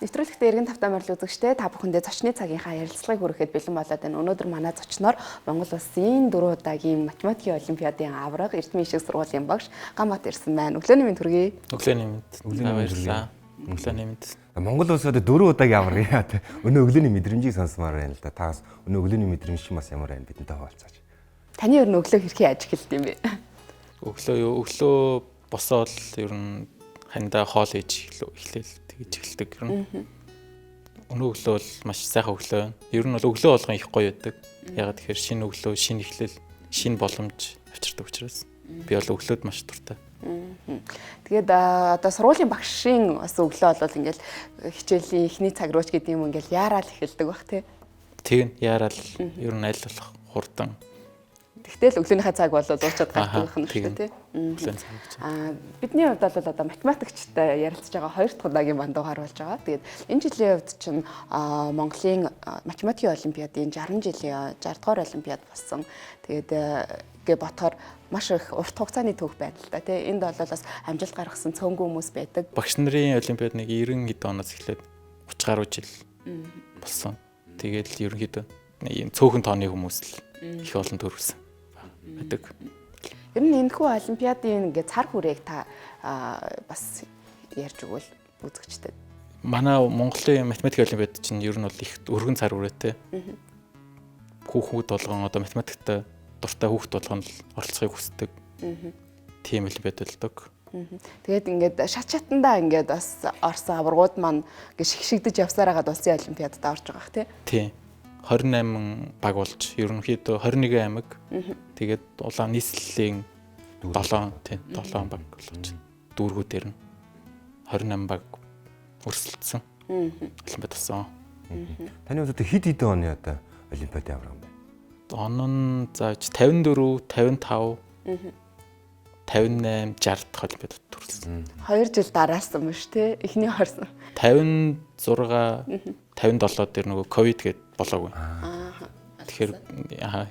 Нэвтрүүлэгтээ эргэн тавтай морил үзэгчтэй та бүхэндээ зочны цагийнхаа ярилцлагыг хүрэхэд бэлэн болоод байна. Өнөөдөр манай зочноор Монгол Улсын 4 удаагийн математикийн олимпиадын авраг Эрдэнэ Ишиг сургуулийн багш Гамбат ирсэн байна. Өглөөний мэнд хүргэе. Өглөөний мэнд. Өглөөний мэнд. Монгол Улсад 4 удаагийн авраг яа. Өнөө өглөөний мэдрэмжийг сонсомоор байна л да. Та өнөө өглөөний мэдрэмж чинь бас ямар байна бидэнтэй хуваалцаач. Таны ер нь өглөө хэрхэн ажиглалт юм бэ? Өглөө босоод ер нь хандаа хоол ээж эхлээл тэгж эхэлдэг ер нь. Өнөө өглөө бол маш сайхан өглөө. Ер нь бол өглөө болгон их гоё байдаг. Ягаад тэгэхээр шинэ өглөө, шинэ эхлэл, шинэ боломж авчирдаг учраас би бол өглөөд маш дуртай. Тэгээд одоо сургуулийн багшийн бас өглөө бол ингээл хичээлийн эхний цаг рууч гэдэг юм ингээл яарал эхэлдэг бах тий. Тэг нь яарал ер нь аль болох хурдан. Тэгтэл өглөөнийхээ цаг болоод уучаад гардаг юм шүү дээ тий. Бидний хувьд бол одоо математикчтай ярилцж байгаа 2 дахь удаагийн бандуугаар болж байгаа. Тэгээд энэ жилийн хувьд чинь Монголын математикийн олимпиадын 60 жилийн 60 дугаар олимпиад болсон. Тэгээд гээ ботхоор маш их урт хугацааны түүх байдалтай тий. Энд бол бас амжилт гаргасан цөөнгүй хүмүүс байдаг. Багш нарын олимпиад нэг 90 хэд оноос эхлээд 30 гаруй жил болсон. Тэгээд ерөнхийдөө ийм цөөхөн тооны хүмүүс л их олон төрүүлсэн байдаг. Ер нь энэхүү олимпиадын ингээ цар хүрээг та бас ярьж өгвөл үзэгчдэд. Манай Монголын математик олимпиад чинь ер нь бол их өргөн цар хүрээтэй. Хүүхэд болгон одоо математикт дуртай хүүхэд болгон л оролцохыг хүсдэг. Тийм олимпиад болдог. Тэгээд ингээд шатандаа ингээд бас орсон аваргууд маань ингээ шигшигдэж явсараагаад улсын олимпиадад орж байгаа хэ тий. 28 баг болж ерөнхийдөө 21 аймаг. Тэгээд улаан нийслэлийн 7 баг болж дүүргүүдээр нь 28 баг өрсөлдсөн. Олимпиад болсон. Таны хувьд хэд хэдэн оны одоо олимпиадын авраг юм бэ? Он нь зааж 54, 55, 58, 60 дахь олимпиадад төрсөн. 2 жил дараасан ба ш тий. Эхний хорсон. 56, 57 дээр нөгөө ковид гээд болоогүй. Тэгэхээр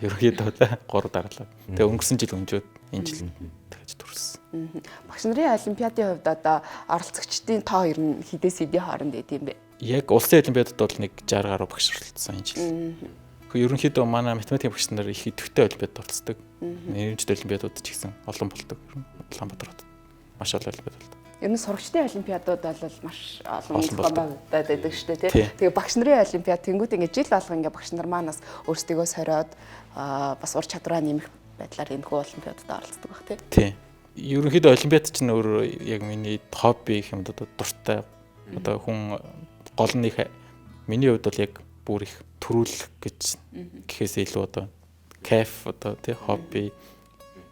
ерөнхийдөө 3 дараалал. Тэгээ өнгөрсөн жил өнжөөд энэ жил тэгж төрсөн. Багш нарын олимпиадын хувьд одоо оролцогчдын тоо ер нь хэдээс хэдийн хооронд байд юм бэ? Яг улсын олимпиадад бол нэг 60 гаруй багш оролцсон энэ жил. Ерөнхийдөө манай математикийн багш нар их идэвхтэй олимпиадад оролцдог. Нэрмжтэй олимпиадууд ч гэсэн олон болдог. Улаанбаатар хотод маш олон олимпиад болдог. Ер нь сурагчдын олимпиадууд бол маш олон зохион байгуулагдаад байдаг шүү дээ тий. Тэгээ багш нарын олимпиад тэнгууд ингээ жил болго ингээ багш нар манаас өөрсдийгөө сориод бас ур чадвараа нэмэх байдлаар энэхүү олимпиадад оролцдог баг тий. Тий. Ерөнхийдөө олимпиад чинь өөр яг миний хобби юм одоо дуртай. Одоо хүн гол нь миний хувьд бол яг бүр их төрүүлэх гэж гэхээс илүү одоо кайф одоо тий хобби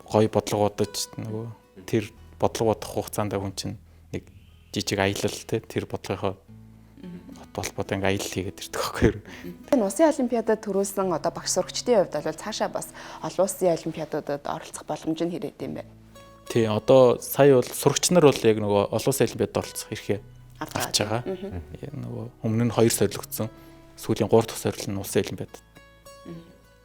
гоё бодлого бодож нөгөө тэр бодлого бодох хугацаанд хүн чинь нэг жижиг аялал тий тэр бодлогынхоо холбоотой ингээ аялал хийгээд ирдэг байхгүй юу. Энэ улсын олимпиадад төрүүлсэн одоо багш сурагчдын хувьд бол цаашаа бас олон улсын олимпиадуудад оролцох боломж нь хэрэг юм байна. Тий одоо сая бол сурагч нар бол яг нөгөө олон улсын олимпиадад оролцох эрхээ авч байгаа. Нөгөө өмнө нь 2 солигдсон. Сүүлийн 3 дахь сорил нь улсын олимпиадад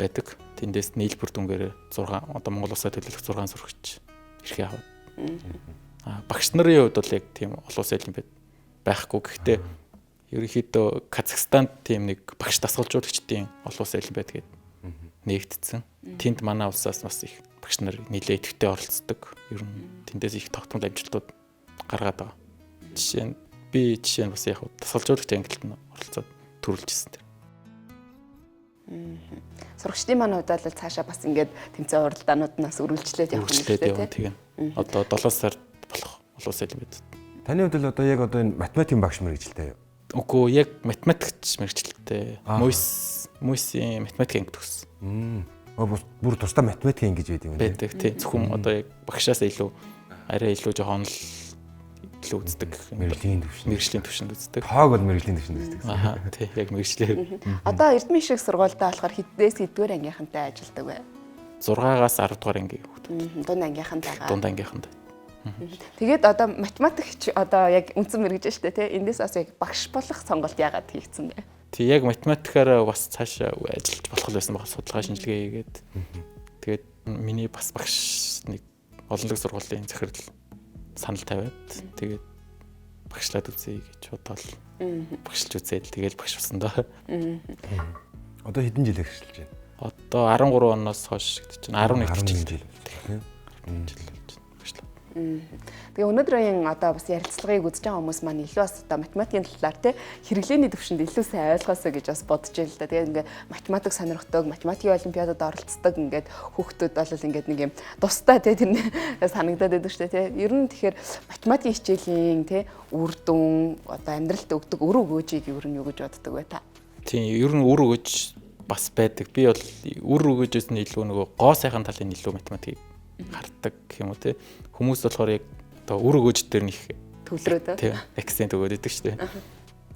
байдаг. Тэндээс нийлбэр дүнгээр 6 одоо Монгол улсад төлөвлөх 6 сурагч эрхээ аваад. Багш нарын хувьд бол яг тийм олон улсын олимпиад байхгүй. Гэхдээ ерөнхийдөө Казахстанд тийм нэг багш дасгалжуулагчдын олон улсын олимпиад гээд нээгдсэн. Тэнд манай улсаас бас их багш нар нэлээд идэвхтэй оролцдог. Ер нь тэндээс их тогтмол амжилтууд гаргаад байгаа. Жишээ нь бас яг дасгалжуулагч ангилалд нь оролцоод төрүүлжсэн тэр. Сурагчдын маань хувьд бол цаашаа бас ингээд тэмцээн уралдаанууд нас үргэлжлээд явах юм шүү дээ. Одоо 7 сард болох олон улсын олимпиад. Таны хувьд одоо яг одоо энэ математикийн багш мэргэжилтэй юу? Үгүй яг математикч мэргэжилтэй. Мөсийн математик анги төгссөн. Бүр тусдаа математик анги гэж байдаг юм байна. Байдаг тий. Зөвхөн одоо яг багшаас илүү арай илүү жоохон л илүү үздэг. Мэргэжлийн түвшинд үздэг. Тоог бол мэргэжлийн түвшинд үздэг. Тий, яг мэргэжлээ. Одоо Эрдэнэ Ишиг сургуультай болохоор хэдээс хэдгээр ангийнхантай ажилладаг вэ? 6-аас 10 дугаар ангийн хүүхдүүд. Дунд ангийнхантайгаа. Дунд ангийнхантай. Тэгээд одоо математикч одоо яг үндсэн мэргэж шүү дээ тий. Эндээс бас яг багш болох сонголт яагаад хийгдсэн бэ? Тий, яг математикаараа бас цаашаа ажиллаж болох байсан баг судалгаа шинжилгээ хийгээд. Тэгээд миний бас багш нэг олон улсын сургуулийн захирал санал тавиад тэгээд багшлаад үзье гэж бодоод багшилж үзээд тэгэл багш болсон доо. Одоо хэдэн жил хэрэгжилж байна? Одоо 13 оноос хойш гэж чинь 11 жил. Тэгээ өнөөдрийн одоо бас ярилцлагыг үзэж байгаа хүмүүс маань илүү бас одоо математикийн талаар те хэрэглээний төвшөнд илүү сайн ойлгосоо гэж бас бодож байна л да. Тэгээ ингээ математик сонирхдаг, математикийн олимпиадад оролцдог ингээд хүүхдүүд бол ингээд нэг юм тустай те тэр санагдаад байдаг шүү дээ те. Ер нь тэгэхээр математикийн хичээлийн те үр дүн одоо амьдралд өгдөг өр өгөөжийг ер нь юу гэж боддог вэ та? Тийм ер нь өр өгөөж бас байдаг. Би бол үр өгөөжөөс нь илүү нөгөө гоо сайхан талын илүү математикийг хардаг юм уу те. Хүмүүс болохоор яг одоо үр өгөөж дээр нэг төвлөрөөд тийм акцент өгөөд идэг шүү дээ.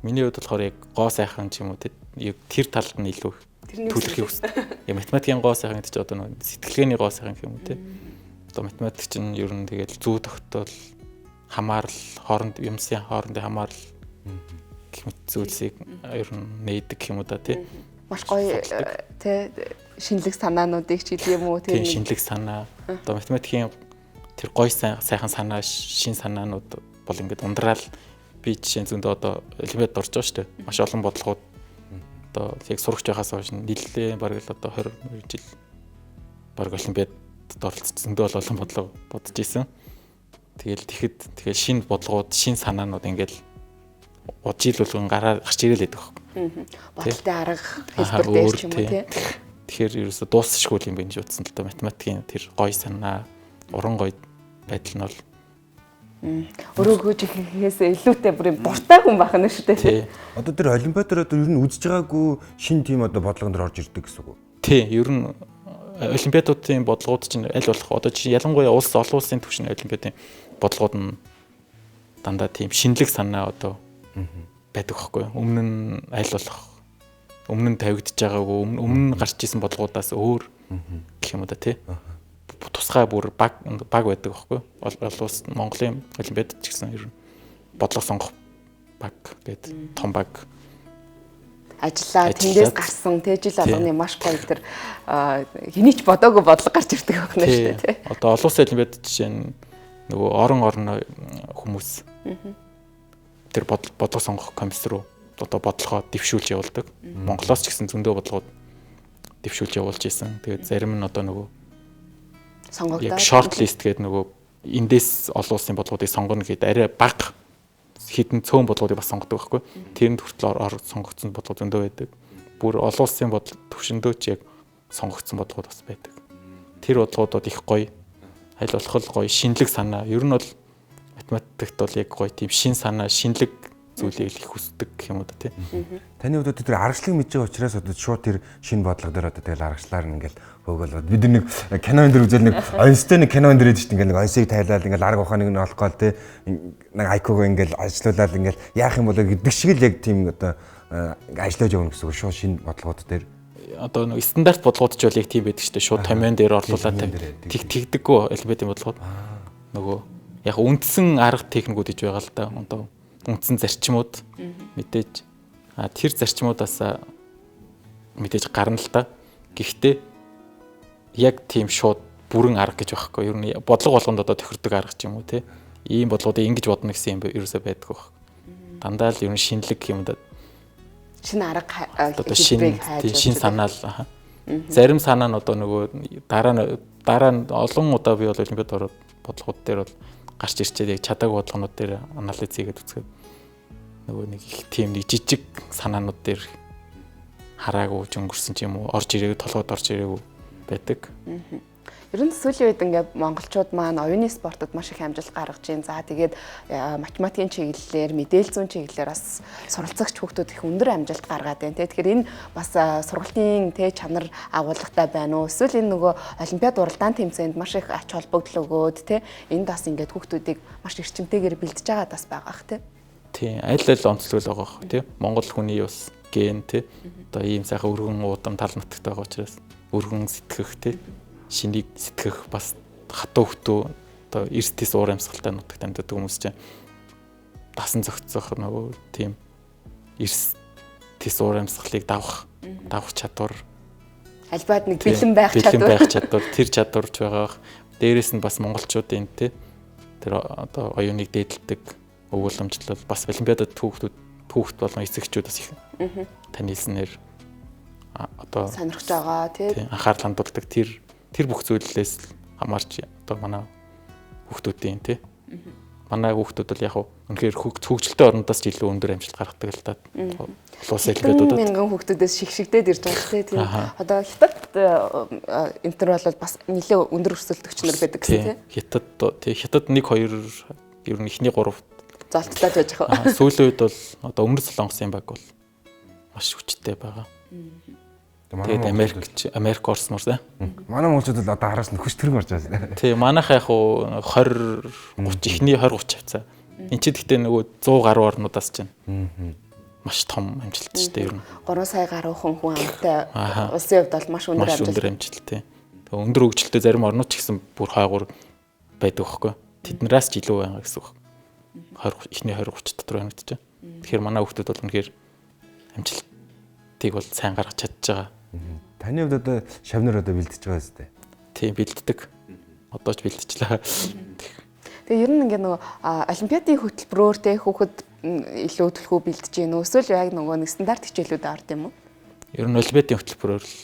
Миний хувьд болохоор яг гоо сайхан ч юм уу яг тэр талд нь илүү төлөхийг хүсдэг. Яг математикийн гоо сайхан гэдэг чинь одоо нэг сэтгэлгээний гоо сайхан юм уу те. Одоо математик чинь ер нь тэгэл зүү тогтоол хамаарал юмсын хоорондын хамаарал гэх мэт зүйлсийг ер нь нээдэг юм уу да те. Маш гоё те шинэлэг санаануудыг ч гэдэг юм уу тийм шинэлэг санаа одоо математикийн тэр гоё сайхан санаа шин санаанууд бол ингээд ундраал би жишээ нь зөндөө одоо олимпиад орж байгаа шүү дээ. Маш олон бодлогууд одоо яг сурагч байхаас хойш нийлээ бараг л одоо 20 жил бараг олимпиадад оролцсон зөндөө олон бодлого бодож исэн. Тэгэл шин бодлогууд шин санаанууд ингээд жил болгон гарч ирэл байдаг байхгүй. Бодолтой арга хэлбэр дээр ч юм уу тий. Тэгэхээр ерөөсө дуусчихгүй юм байна гэж утсан л да математикийн тэр гоё санаа уран гоё байдал нь бол өрөөгөөж ихээс илүүтэй бүр буртай хүн байх нь шүү дээ. Одоо тэр олимпиадаар ер нь үзэж байгаагүй шин тим одоо бодлогон дээр орж ирдэг гэсэн үг үү? Тий, ер нь олимпиадуудын бодлогууд чинь аль болох одоо чи ялангуяа олон улсын түвшний олимпиадын бодлогууд нь дандаа тийм шинэлэг санаа одоо байдаг байхгүй. Өмнө нь аль болох өмнө нь тавигдж байгаагүй өмнө нь гарч исэн бодлогоудаас өөр гэх юм уу да тий. Тусгай бүр баг байдаг байхгүй. Олон улс Монголын олимпиадад ч гэсэн ер нь бодлого сонгох баг гэдэг том баг ажиллаа тэндээс гарсан тэ жил болгоны маш гоё тэр хэний ч бодоогүй бодлого гарч ирдэг байна шүү дээ тий. Одоо олон улсын олимпиадад жишээ нь нөгөө орон хүмүүс тэр бодлого сонгох комисс руу одоо бодлогоо дэвшүүлж явуулдаг. Монголоос ч гэсэн зөндөө бодлогууд дэвшүүлж явуулж исэн. Тэгээд зарим нь одоо нөгөө сонгогдоод short list гэдэг нөгөө эндээс олон улсын бодлогуудыг сонгоно гэдэг арай бага хідэн цөөн бодлогуудыг бас сонгодог байхгүй. Тэрэнд хүртэл сонгогдсон бодлого зөндөө байдаг. Бүр олон улсын төвшөндөө ч яг сонгогдсон бодлогууд бас байдаг. Тэр бодлогуудад их гоё аль болох гоё шинэлэг санаа. Ер нь бол математикт бол яг гоё тийм шин санаа, шинэлэг зүйлийг их хүсдэг юм уу да тий. Таны хувьд тэр аргачлалыг мэдж байгаа учраас одоо шууд тэр шинэ бодлого дээр одоо тэгэл аргачлаар ингээл хөөгөл бид нэг кинон дээр үзэл нэг Einstein кинон дээр идэж ингээл нэг Einstein тайлаад ингээл арга ухааныг нь олох гол тий нэг IQ-г ингээл ажиллуулаад ингээл яах юм бол гэдэг шиг л яг тийм одоо ажиллаж явна гэсэн үг шууд шинэ бодлогууд дээр одоо нэг стандарт бодлогууд ч бол яг тийм байдаг шүү дээ. Шууд томьёон дээр орлуулаад тэгдэггүй олимпиадын бодлогууд нөгөө яг үндсэн арга техникүүд гэж байгаа л да. Одоо үндсэн зарчмууд мэдээж тэр зарчмуудаас мэдээж гарна л да. Гэхдээ яг тийм шууд бүрэн арга гэж байхгүй. Ер нь бодлого болгонд одоо тохирдог арга ч юм уу те. Ийм бодлогуудыг ингэж бодно гэсэн юм ерөөсөө байдаг байх. Дандаа л ер нь шинэлэг юм да. Шинэ арга одоо шин санаа л зарим санаа нь одоо нөгөө дараа нь олон удаа би бол олимпиад ороод бодлогууд дээр бол гарч ирчээд яг чадаагүй бодлогонууд дээр анализ хийгээд үзгээд нөгөө нэг их тийм нэг жижиг санаанууд дээр хараагүй ч өнгөрсөн ч юм уу орж ирээгүй толгойд орж ирээгүй байдаг. Ер нь сүүлийн үед ингээд монголчууд маань оюуны спортод маш их амжилт гаргаж байна. За тэгээд математикийн чиглэлээр, мэдээлэл зүйн чиглэлээр бас суралцагч хүүхдүүд их өндөр амжилт гаргаад байна. Тэгэхээр энэ бас сургалтын чанар агуулгатай байна уу? Эсвэл энэ нөгөө олимпиад уралдаан тэмцээнд маш их ач холбогдол өгөөд энд бас ингээд хүүхдүүдийг маш эрчимтэйгээр бэлдэж байгаа бас байгаа ах тий. Аль онцлог байгаа ах тий. Монгол хүний бас ген тий. Одоо ийм сайхан өргөн уудам тал нутагтай байгаа учраас өргөн сэтгэх тий. Шинийг сэтгэх бас хатуу хөтөө одоо эрсдэс уур амьсгалтай нутагт амьдардаг хүмүүс чинь дасан зохицох нөгөө тийм эрсдэс уур амьсгалыг давах чадвар альбаад нэг бэлэн байх чадвар тэр чадварч байгаа. Дээрээс нь бас монголчуудын тэр одоо оюуныг дээдэлдэг өгүүлэмжлэл бас олимпиадад хүүхд болон эцэгчүүд бас их тань хэлснээр одоо сонирхож байгаа тий анхаарал хандуулдаг тэр бүх зүйлээс хамаарч одоо манай хүүхдүүдийн тий манай хүүхдүүд бол яг үнэхээр хөгжилтэй орнодоос ч илүү өндөр амжилт гаргадаг л та. Улс олимпиадуудад мянган хүүхдүүдээс шигшигдээд ирж байгаа тий тийм. Одоо хятад интер бол бас нэлээ өндөр өрсөлдөгч нар байдаг гэсэн тий. Хятад 1 2 ер нь ихний 3 золттой байж байгаа. Сүүлийн үед бол одоо өмнөд Солонгосын баг бол маш хүчтэй байгаа. Тэгээд Америк Орос мөрсөө. Манай монголчууд бол одоо хараас нь хүч төрөг орж байгаа. Тий, манайх яг 20 30 ихний 20 30 авцаа. Энд чи гэхдээ нөгөө 100 гаруй орнуудаас чинь маш том амжилт шүү дээ ер нь. 3 сая гаруй хүн амтай улсын хувьд бол маш өндөр амжилт тий. Тэгээ өндөр хөгжилтэй зарим орнууд ч гэсэн бүр хойгуур байдаг байхгүй. Тэднээс ч илүү байгаа гэсэн үг. 20 ихний 20 30 дотор байна гэж. Тэгэхээр манай хүүхдүүд бол үнэхээр амжилтыг бол сайн гаргаж чадж байгаа. Таны хувьд одоо шавнар одоо бэлдэж байгаа зү? Тийм бэлддэг. Одоо ч бэлдчихлээ. Тэгээ ер нь ингээ нөгөө олимпиадын хөтөлбөрөөр те хүүхэд илүү төлхөө бэлдэж гин өсвөл яг нөгөө нэг стандарт хичээлүүд орд юм уу? Ер нь олимпиадын хөтөлбөрөөр л.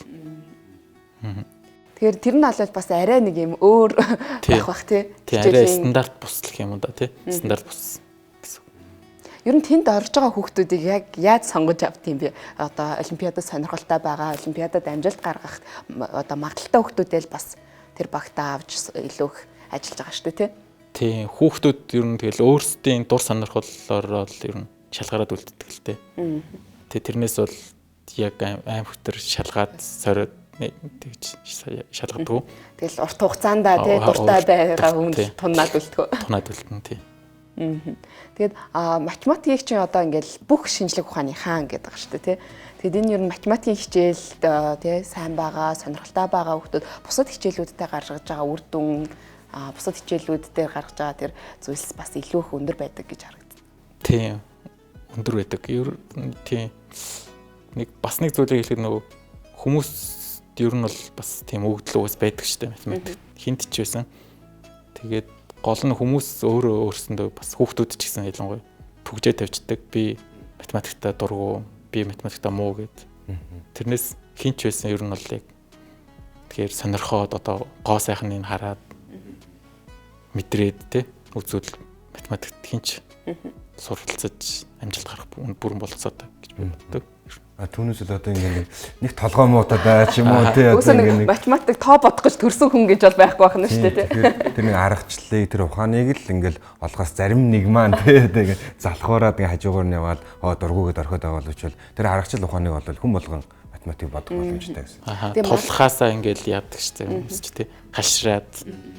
Тэгэхээр тэр нь бол бас арай нэг юм өөр байх бах те. Арай стандарт бус гэх юм да те. Стандарт бус. Ер нь тэнд орж байгаа хүүхдүүдийг яг яаж сонгож авт юм бэ? Одоо олимпиадад сонирхолтой байгаа, олимпиадад амжилт гаргах одоо магадaltaй хүүхдүүдэл бас тэр багтаа авч илүү их ажиллаж байгаа шүү дээ, тий? Тийм, хүүхдүүд ер нь тэгэл өөрсдийн дур сонирхлоор л ер нь шалгараад үлддэг л дээ. Тэгээ тэрнээс бол яг аим хөтөр шалгаад сориод тэгж шалгадаг. Тэгэл урт хугацаанд тий дуртай байгаа хүн тунаад үлддэг. Тунаад үлдэн тий. Тэгээд математикийг чинь одоо ингээл бүх шинжлэх ухааны хаан гэдэг байгаа шүү дээ тий. Тэгэд энэ ер нь математикийн хичээлд тий сайн байгаа, сонирхолтой байгаа хүмүүс бусад хичээлүүдтэй гаргаж байгаа үр дүн бусад хичээлүүд дээр гаргаж байгаа тэр зүйлс бас илүү их өндөр байдаг гэж харагдав. Тийм. Өндөр байдаг. Тийм. Нэг зүйлийг хэлэхэд нөгөө хүмүүс ер нь бол бас тийм өгдлөөс байдаг шүү дээ математик. Хинт ч байсан. Тэгээд гол нь хүмүүс өөрөө өөрсөндөө бас хүүхдүүд ч гэсэн ялангуяа түгжээ тавьчдаг. Би математиктаа дургу, би математиктаа муу гэд. Тэрнээс хинч байсан ер нь бол яг тэгэхээр сонирхоод одоо гоо сайхныг хараад мэдрээд те үзвэл математикт хинч суралцаж амжилт гарах бүрэн болцоотой гэж би боддог. Түүнээс л одоо ингэ нэг толгой муутай бай ч юм уу тий одоо ингэ математик тоо бодох гэж төрсөн хүн гэж бол байхгүй байна шүү дээ тий. Тэр нэг аргачлалыг тэр ухааныг л ингээл олгоос зарим нэг маань тий тэгээ залхуураад ингээ хажуугаар нь яваад дургуугээд орхиод байгаа бол учраас тэр аргачлал ухааныг бол хүн болгон математик бодох боломжтой гэсэн. Тулхаасаа ингээл яадаг ч тийм тий хашраад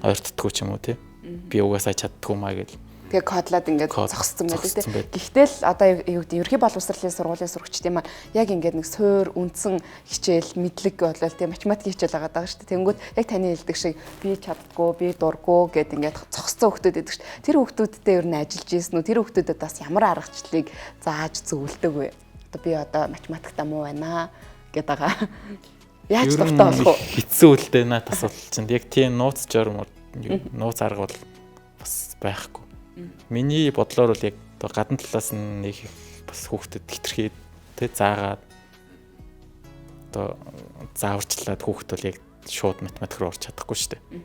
ойртдггүй ч юм уу тий. Би угаасаа чаддгүй маа гэл. Тэгээ кодлаад ингээд зогссон байдаг тийм. Гэхдээ л одоо юу гэдэг ерхий боловсролын сургуулийн сурагчдын маань яг ингээд нэг суур үндсэн хичээл мэдлэг болол тийм математик хичээл байгаа шүү дээ. Тэнгүүд яг таны хэлдэг шиг би чаддгүй, би дурггүй гэд ингээд зогссон хүмүүс байдаг шүү дээ. Тэр хүмүүстэй ер нь ажиллаж ийсэн үү? Тэр хүмүүстэд бас ямар аргачлалыг зааж зөвлөдөг вэ? Одоо би одоо математиктаа муу байна гэд байгаа. Яаж дуртай болох вэ? Хэцүү үлдээ наа тас бол чинь яг тийм нууц жорм нууц арга бол бас байхгүй. Миний бодлоор бол яг гадна талаас нь нэг бас хүүхдэд хитрхээд тэ заагаад одоо зааварчлаад хүүхд бол яг шууд математик руу орч чадахгүй шүү дээ.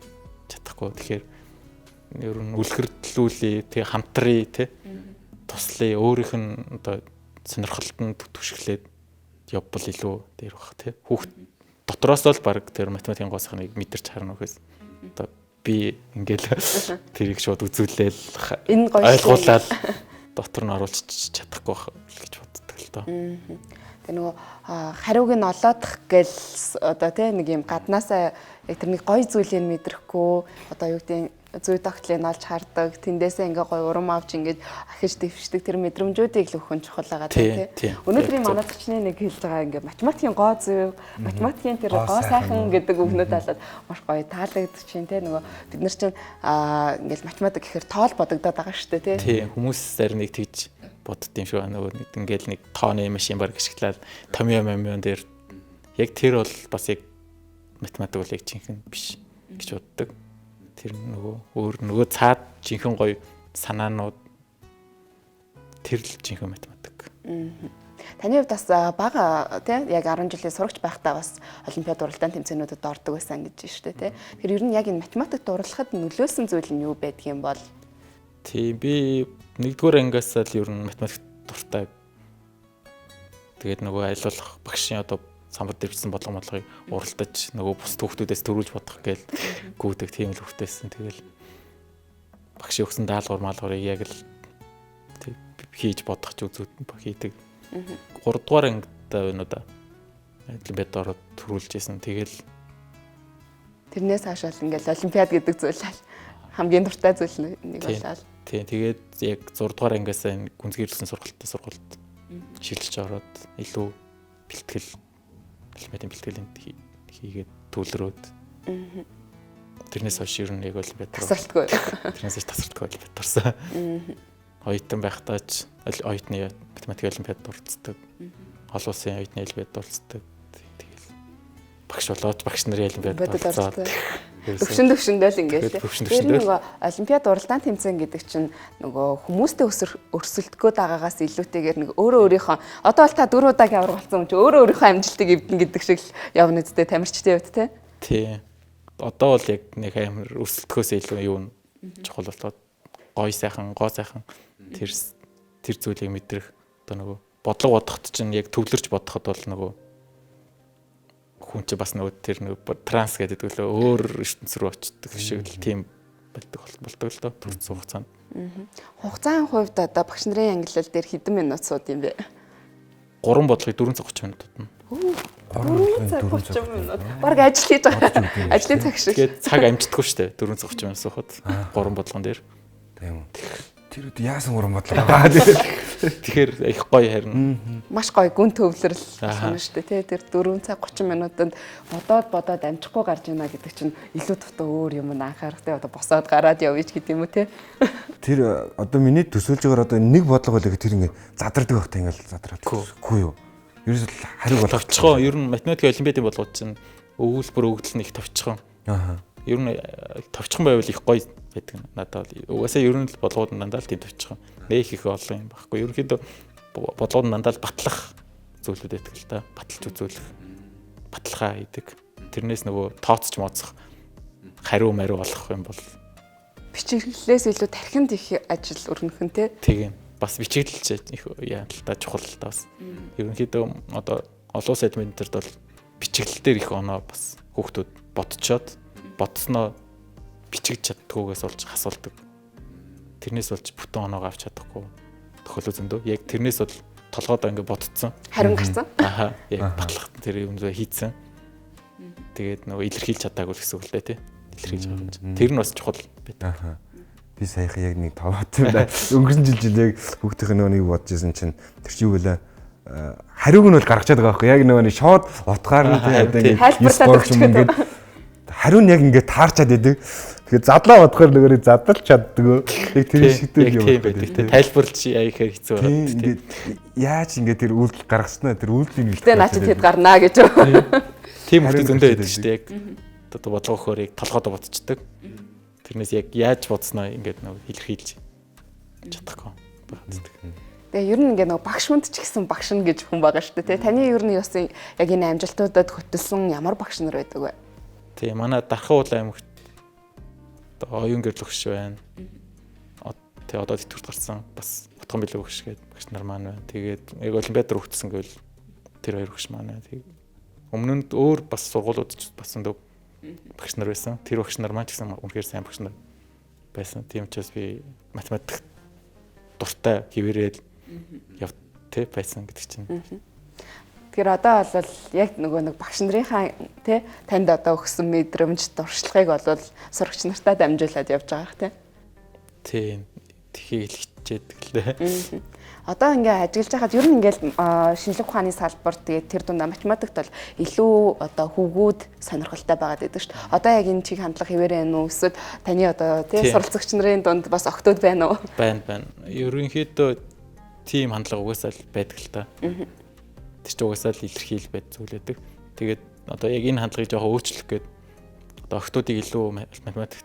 Чадахгүй. Тэгэхээр ер нь үлгэрдлүүлээ тэг хамтрий тэ туслая өөрийнх нь одоо сонирхолтод түшиглээд явбал илүү дээр баг тэ. Хүүхд дотроос л баг тэр математикийн гол сайхныг мэдэрч харна гэхээс одоо би ингээл тэрийг шууд үзүүлээл ойлгуулаад дотор нь оруулж чадахгүй гэж боддог л доо. Тэгээ нөгөө хариуг нь олоодох гэл одоо тий нэг юм гаднаасаа яг тэр нэг гоё зүйлийг мэдрэхгүй одоо юу гэдэг зүй тогтлыг олж хардаг тэндээсээ ингээ гоё урам авч ингээд ахиж дэвшдэг тэр мэдрэмжүүдийг л өхөн чухал байгаа тий. Өнөөдрийн манай төчний нэг хэлж байгаа ингээ математикийн гоо зүй математикийн тэр гоо сайхан гэдэг үгнүүд алаад маш гоё таалагдчих чинь тий нөгөө бид нар чинь ингээл математик гэхээр тоол бодогдоод байгаа шүү дээ тий. Хүмүүс зарим нэг тэгж боддtiin шүү нөгөө нэг ингээл нэг тооны машин баг ашиглаад томьёо мемион дээр яг тэр бол бас яг математик бол яг жинхэнэ биш гэж боддог. Тэр нөгөө цаад жинхэнэ гоё санаанууд Тэр л жинхэнэ математик. Таны хувьд бас бага тий яг 10 жилийн сурагч байхдаа бас олимпиад уралдаан тэмцээнүүдэд ордог байсан гэж байна шүү дээ тий. Тэр ер нь яг энэ математик дурлахад нөлөөсөн зүйл нь юу байдгийм бол? Тийм би 1-р ангиас л ер нь математик дуртай. Тэгээд нөгөө аялуулах багшийн одоо самбар дэвчсэн бодлогыг уралдаж нөгөө бус хүүхдүүдээс төрүүлж бодох гээл гүйдэг тийм л хөвтэйсэн. Тэгэл багшийн өгсөн даалгавар маалгаврыг яг л хийж бодох ч үзүүд хийдэг. 3-р ангидаа байна уу да. Олимпиад ороод төрүүлж исэн. Тэгэл тэрнээс хойш бол ингээл олимпиад гэдэг зүйл хамгийн дуртай зүйл нэг болоо. Тийм тэгээд яг 6-р ангиас энэ гүнзгийрлсэн сургалт шилжиж ороод илүү бэлтгэл олимпиадын бэлтгэлийн хийгээд төлрөөд. Тэрнээс хойш ер нь яг олимпиад тасралтгүй. Тэрнээс тасралтгүй олимпиад орсон. Оюутан байхдаа ч оюутны математик олимпиад орцдог. Олон улсын оюутны олимпиад орцдог. Тэгэл багш болоод багш нарын олимпиад орцоод төвшөндөө л ингээл. Тэр нөгөө олимпиад уралдаан тэмцээн гэдэг чинь нөгөө хүмүүстэй өрсөлдөхөө дагаагаас илүүтэйгээр нэг өөрөө өөрийнхөө одоо бол та 4 удаагийн авраг болсон юм чи өөрөө өөрийнхөө амжилтыг эвдэн гэдэг шиг л явна үстэй тамирчтай хувьд те. Тий. Одоо бол яг нэг амар өрсөлдөхөөс илүү юу чухал болоод гой сайхан тэр зүйлийг мэдрэх одоо нөгөө бодлого бодоход чинь яг төвлөрч бодоход бол нөгөө хүн чи бас нөгөө тэр нөгөө транс гэдэг үлээ өөр ертөнц рүү очдог шиг л тийм болдог л доо төрц хугацаанд. Хугацааны хувьд одоо багш нарын ангиллал дээр хэдэн минут сууд юм бэ? 3 бодлогыг 430 минут тутна. 430 минут. Бараг ажил хийж байгаа. Ажлын цаг шиг. Тэгээд цаг амждаггүй шүү дээ. 430 минут суухад 3 бодлогон дээр. Тийм. Тэр үед яасан уран бодлого байгаа. Тэгэхээр их гоё харин. Маш гоё гүн төвлөрөл байна шүү дээ. Тэр 4 цаг 30 минутанд бодоод амжихгүй гарч ийна гэдэг чинь илүү дутуу өөр юм анхаарах те одоо босоод гараад явъя ч гэдэг юм уу те. Тэр одоо миний төсөөлж байгаа одоо нэг бодлого байлаа тэр ингэ задардаг байх та ингээл задраад. Үгүй юу. Ерөөс л хариу болох. Товчхон ер нь математик олимпиадын бодлого чинь өгүүлбэр өгдөл нь их товчхон. Ер нь товчхон байвал их гоё байдаг надад бол. Угаасаа ер нь бодлогууд дандаа л тийм товчхон. Нэх их олон юм байхгүй. Ерөнхийдөө бодлогууд дандаа л батлах зүйлүүд байдаг л та. Баталж үзүүлэх. Баталгаа хийдэг. Тэрнээс нөгөө тооцч моцох хариу мариу болох юм бол бичиглэлээс илүү тархинд их ажил өрнөх нь те. Тийм. Бас бичиглэлч их яа л та чухал л та бас. Ерөнхийдөө одоо олон улсын администрт бол бичиглэл дээр их оноо бас хүүхдүүд бодсноо бичигдэж чаддгүйгээс болж хасуулдаг. Тэрнээс болж бүтэн оноог авч чадахгүй тохиолдол зөндөө. Яг тэрнээс бол толгойдоо ингэ бодцсон. Харин гарсан. Аха. Яг батлах тэр юм зөө хийцэн. Тэгээд нөгөө илэрхийлж чадаагүй гэсэн үг л дээ тий. Илэрхийлж байгаа юм. Тэр нь бас чухал байдаг. Аха. Би саяхан яг нэг таваад байна. Өнгөрсөн жил яг хүүхдийн нөгөө нэг бодож исэн чинь тэр чи юу гэлээ хариуг нь бол гаргачаад байгаа байхгүй яг нөгөө нэг шууд утгаар нь тий одоо ингэ хариу нь яг ингэ таарчаад идэг. Тэгэхээр задлаа бодохоор нөгөө задлж чаддгүй. Яг тэр шигтэй юм байдаг тий. Тайлбарлаж яахээр хэцүү байна тий. Яаж ингэ тэр үйлдэл гаргаснаа тэр үйлдлийн ихтэй наач тэгэд гарнаа гэж. Тийм хүмүүс зөндөө байдаг шүү дээ яг. Одоо бодлого өгөхөөр яг толгойдоо бодчихдаг. Тэрнээс яг яаж бодсноо ингээд нөгөө илэрхийлж чадахгүй байдаг. Тэгээ ер нь ингээ нөгөө багш хүнд ч гэсэн багш нь гэж хүн байгаа шүү дээ. Таны ер нь бас яг энэ амжилтуудад хөтөлсөн ямар багш нар байдаг вэ? Тийм манай Дархан уулын аймагт оюун гэрэл өгш байна. Тэгээ одоо тэтгэврт гарсан бас утган билэг өгш гэдэг багш нар маань байна. Тэгээд яг олимпиад руу хөтөлсөн гэвэл тэр хоёр багш маань байна. Тэгээд өмнө нь өөр бас сургуулиуд ч басан дөв багш нар байсан. Тэр багш нар маань ч гэсэн үнэхээр сайн багш нар байсан. Тийм учраас би математик дуртай хэвээрэл яв тэ байсан гэдэг чинь. Тэгэхээр одоо бол яг нэг багш нарынхаа тэ танд одоо өгсөн мэдрэмж туршлагыг бол сурагч нартаа дамжуулаад явж байгаа хэ тэ. Тийм. Тхийг л хичээдэг лээ. Одоо ингээ ажиглаж байхад ер нь ингээл шинжлэх ухааны салбар тэгээд тэр дундаа математикт бол илүү одоо хүүгүүд сонирхолтой байгаад байдаг шүү дээ. Одоо яг энэ чиг хандлага хэвээр байна уу? Эсвэл таны одоо тий суралцагч нарын дунд бас октод байна уу? Байна. Ерөнхийдөө тийм хандлага угаасаа л байдаг л та. Тэр чинь угаасаа л илэрхийл байд зүйл байдаг. Тэгээд одоо яг энэ хандлагыг жоохон өөрчлөх гээд одоо октодыг илүү математик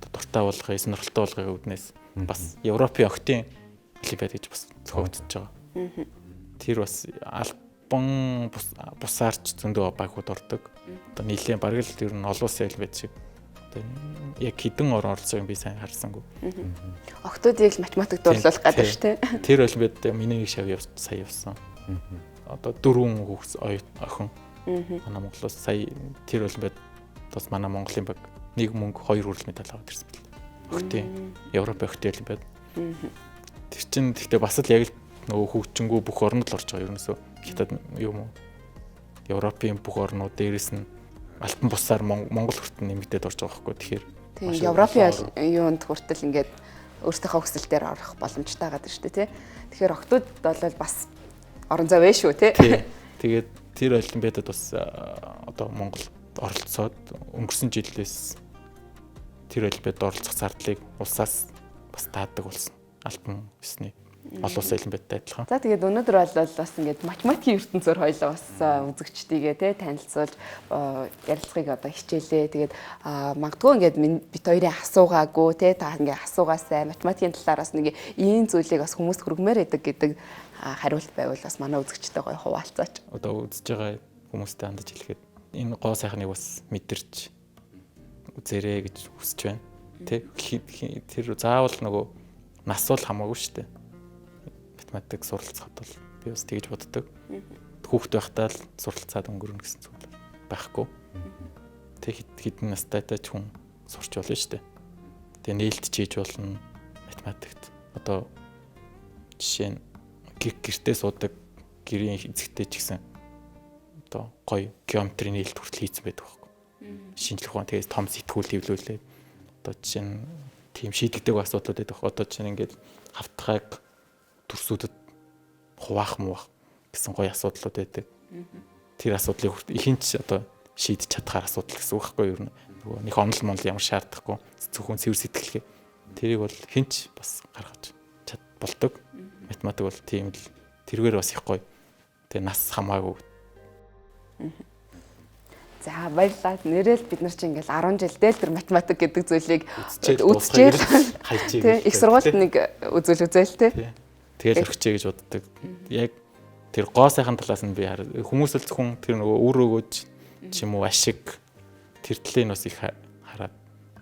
дуртай болгохыг, сонирхолтой болгохыг үүднээс бас Европын октын хүртэл байд гэж бас зөвхөгдөж байгаа. Тэр бас албан бусаарч зөндөө багууд ордог. Одоо нийлээ бараг л ер нь олон улсын аялал байд шиг. Одоо яг хідэн оролцоо юм би сайн харсангүй. Октодыг л математик дуурлуулах гэдэг шүү дээ. Тэр бол бид миний нэг шав сая явсан. Одоо 4 хүүхс охин. Манай Монголоос сая тэр бол бид бас манай Монголын баг нэг мөнгө 2 хүрэл медаль аваад ирсэн байна. Охтын Европ охтын байд. Тэр чинь гэхдээ бас л яг л нөгөө хөгжингүү бүх орнод л орж байгаа ерөнөөсөө. Хятад юм уу? Европын бүх орнууд дээрэс нь альбан бусаар Монгол хүртэл нэмэгдээд орж байгаа байхгүй. Тэгэхээр тийм Европын юунд хүртэл ингээд өөрсдийнхөө хүсэлтээр орох боломжтой байгаа шүү дээ, тий. Тэгэхээр октод бол бас орон зай вэ шүү, тий. Тэгээд тэр олимпиадад бас одоо Монгол оролцоод өнгөрсөн жилээс тэр олимпиадад оролцох зардлыг улсаас бас таадаг болсон. Альбан ёсны олон улсын олимпиадтай адилхан. За тэгээд өнөөдөр бол бас ингээд математикийн ертөнцөөр хоёлоо бас үзэгчдийгээ тий танилцуулж ярилцлагыг одоо хичээлээ. Тэгээд магадгүй ингээд бит хоёрын асуугаагүй тий та ингээд асуугаасай математикийн талаараас нэг ийм зүйлийг бас хүмүүст хүргэмээр байдаг гэдэг хариулт байвал бас манай үзэгчтэй гоё хуваалцаач. Одоо үзэж байгаа хүмүүстэй хандаж хэлэхэд энэ гоо сайхныг бас мэдэрч үзээрэй гэж хүсэж байна. Тэ тэр заавал нөгөө нас бол хамаагүй шүү дээ. Математик суралцахад бол би бас тэгж боддог. Хүүхэд байхдаа л суралцаад өнгөрнө гэсэн зүйл байхгүй. Тэг хідэн настайтай ч хүн сурч болно шүү дээ. Тэгээ нээлтж хийж болно математикт. Одоо жишээ нь гэртээ суудаг гэрийн эзэгтэй ч гэсэн одоо гоё геометрийн нээлт хүртэл хийцэн байдаг байхгүй. Шинжлэх ухаан тэгээс том сэтгүүл хэвлүүлээд одоо жишээ нь тийм шийдэгдэг асуудлууд байдаг. Одоо жишээ нь ингээд хавтгайг төрсүүдэд хуваах муух гэсэн гоё асуудлууд байдаг. Тэр асуудлыг ихэнч одоо шийдэж чадхаар асуудал гэсэн үг байхгүй юу? Нөгөө нэг онол монл ямар шаардахгүй зөвхөн цэвэр сэтгэлгээ. Тэрийг бол хинч бас гаргаж болдог. Математик бол тийм л тэргээр бас их гоё. Тэгээ нас хамаагүй. За баярлалаа. Нэрэл бид нар чинь ингээл 10 жилдээ л тэр математик гэдэг зүйлийг үзчихээл хайчээ. Их сургуульд нэг үзээл тээ. Тэгэл өрчөө гэж боддог. Яг тэр гоо сайхан талаас нь би хүмүүс л зөвхөн тэр нөгөө үр өгөөж ч юм уу ашиг тэр талын бас их хараад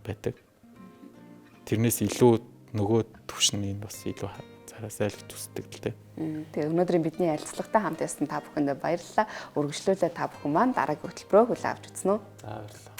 байдаг. Тэрнээс илүү нөгөө төвшний бас илүү зараасай л гэж үздэг л дээ. Тэгээ өнөөдрийн бидний ярилцлагатай хамт байсан та бүхэнд баярлалаа. Үргэлжлүүлээ та бүхэн маань дараагийн хөтөлбөрөөр хүлээн авч үзнэ үү. За баярлалаа.